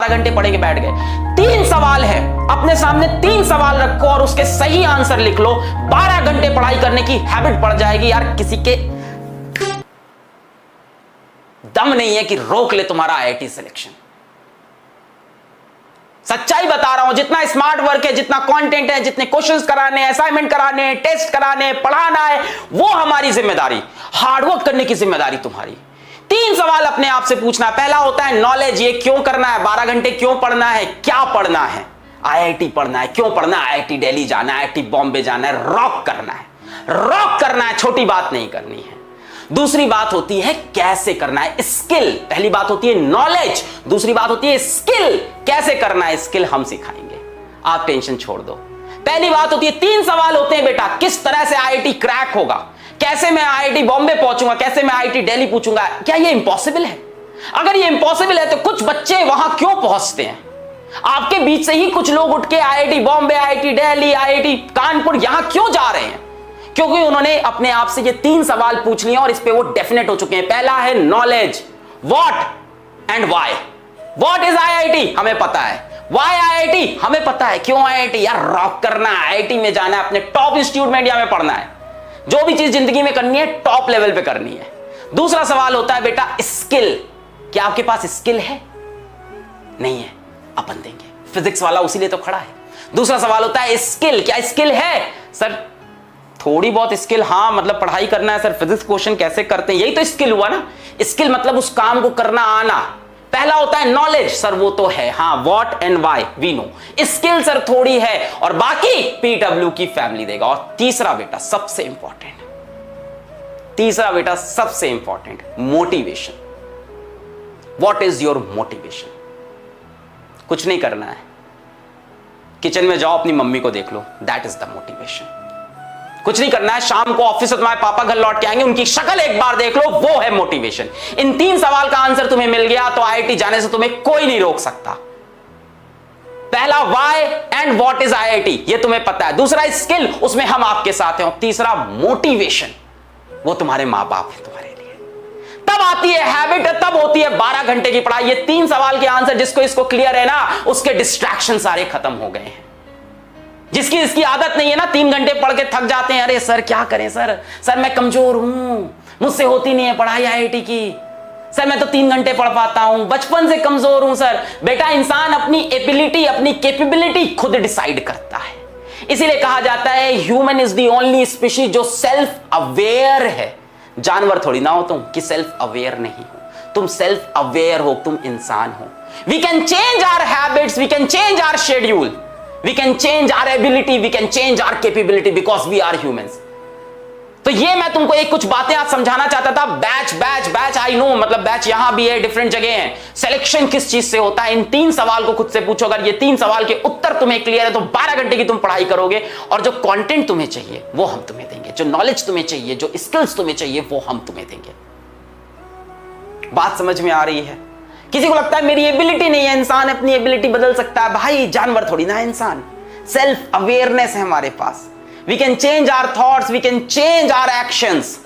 घंटे पढ़े के बैठ गए। 3 सवाल है, अपने सामने 3 सवाल रखो और उसके सही आंसर लिख लो। 12 घंटे पढ़ाई करने की हैबिट पड़ जाएगी यार। किसी के दम नहीं है कि रोक ले तुम्हारा आईआईटी सिलेक्शन। सच्चाई बता रहा हूं, जितना स्मार्ट वर्क है, जितना कंटेंट है, जितने क्वेश्चंस कराने, असाइनमेंट कराने, टेस्ट कराने, पढ़ाना है, वो हमारी जिम्मेदारी। हार्डवर्क करने की जिम्मेदारी तुम्हारी। 3 सवाल अपने आप से पूछना। पहला होता है नॉलेज, ये क्यों करना है, 12 घंटे क्यों पढ़ना है, क्या पढ़ना है, आईआईटी पढ़ना है, क्यों पढ़ना है, आईआईटी दिल्ली जाना है, आईआईटी बॉम्बे जाना है, रॉक करना है, रॉक करना है, छोटी बात नहीं करनी है। दूसरी बात होती है कैसे करना है, स्किल। पहली बात होती है नॉलेज, दूसरी बात होती है स्किल। कैसे करना है स्किल हम सिखाएंगे, आप टेंशन छोड़ दो। पहली बात होती है 3 सवाल होते हैं बेटा, किस तरह से आईआईटी क्रैक होगा, कैसे मैं आईआईटी बॉम्बे पहुंचूंगा, कैसे मैं आईआईटी दिल्ली पूछूंगा। क्या ये इंपॉसिबल है? अगर ये इंपॉसिबल है तो कुछ बच्चे वहां क्यों पहुंचते हैं? आपके बीच से ही कुछ लोग उठ के IIT Bombay, IIT Delhi, IIT Kanpur यहां क्यों जा रहे हैं? क्योंकि उन्होंने अपने आप से ये 3 सवाल पूछ लिए और इस पे वो डेफिनेट हो चुके हैं। पहला है knowledge, what and why. What is IIT, हमें पता है। व्हाई आईआईटी, हमें पता है। क्यों आईआईटी? यार रॉक करना है, आईआईटी में जाना है, अपने टॉप इंस्टीट्यूट में इंडिया में पढ़ना है। जो भी चीज जिंदगी में करनी है टॉप लेवल पे करनी है। दूसरा सवाल होता है बेटा स्किल। क्या आपके पास स्किल है? नहीं है, अपन देंगे। फिजिक्स वाला उसी लिए तो खड़ा है। दूसरा सवाल होता है स्किल। क्या स्किल है? सर थोड़ी बहुत स्किल, हाँ मतलब पढ़ाई करना है सर, फिजिक्स क्वेश्चन कैसे करते हैं, यही तो स्किल हुआ ना। स्किल मतलब उस काम को करना आना। पहला होता है नॉलेज, सर वो तो है, हाँ what and why we know. Skill sir थोड़ी है और बाकी पीडब्ल्यू की फैमिली देगा। और तीसरा बेटा सबसे important, motivation. What is your motivation? कुछ नहीं करना है, किचन में जाओ अपनी मम्मी को देख लो, दैट इज द मोटिवेशन। कुछ नहीं करना है, शाम को ऑफिस से तुम्हारे पापा घर लौट के आएंगे, उनकी शक्ल एक बार देख लो, वो है मोटिवेशन। इन 3 सवाल का आंसर तुम्हें मिल गया तो आईआईटी जाने से तुम्हें कोई नहीं रोक सकता। पहला why and what is IIT, ये तुम्हें पता है। दूसरा स्किल, उसमें हम आपके साथ हैं। और तीसरा मोटिवेशन, वो तुम्हारे मां बाप है तुम्हारे लिए। तब आती है हैबिट, तब होती है 12 घंटे की पढ़ाई। ये 3 सवाल के आंसर जिसको इसको क्लियर है ना, उसके डिस्ट्रैक्शन सारे खत्म हो गए हैं। जिसकी इसकी आदत नहीं है ना, 3 घंटे पढ़ के थक जाते हैं, अरे सर क्या करें सर मैं कमजोर हूं, मुझसे होती नहीं है पढ़ाई आईआईटी की, सर मैं तो 3 घंटे पढ़ पाता हूं, बचपन से कमजोर हूं। सर बेटा इंसान अपनी एबिलिटी, अपनी कैपेबिलिटी खुद डिसाइड करता है। इसीलिए कहा जाता है human is the only species जो सेल्फ अवेयर है। जानवर थोड़ी ना हो तुम कि सेल्फ अवेयर नहीं हो, तुम सेल्फ अवेयर हो, तुम इंसान हो। We can change our habits, we can change our schedule, we can change our ability, we can change our capability because we are humans। तो ये मैं तुमको एक कुछ बातें आज समझाना चाहता था। बैच आई नो, मतलब बैच यहां भी है, डिफरेंट जगह है। सिलेक्शन किस चीज से होता है, इन 3 सवाल को खुद से पूछो। अगर ये 3 सवाल के उत्तर तुम्हें क्लियर है तो 12 घंटे की तुम पढ़ाई करोगे और जो कंटेंट तुम्हें चाहिए वो हम तुम्हें देंगे, जो नॉलेज तुम्हें चाहिए, जो स्किल्स तुम्हें चाहिए वो हम तुम्हें देंगे। बात समझ में आ रही है? किसी को लगता है मेरी एबिलिटी नहीं है, इंसान अपनी एबिलिटी बदल सकता है। भाई जानवर थोड़ी ना है इंसान, सेल्फ अवेयरनेस है हमारे पास। We can change our thoughts, we can change our actions.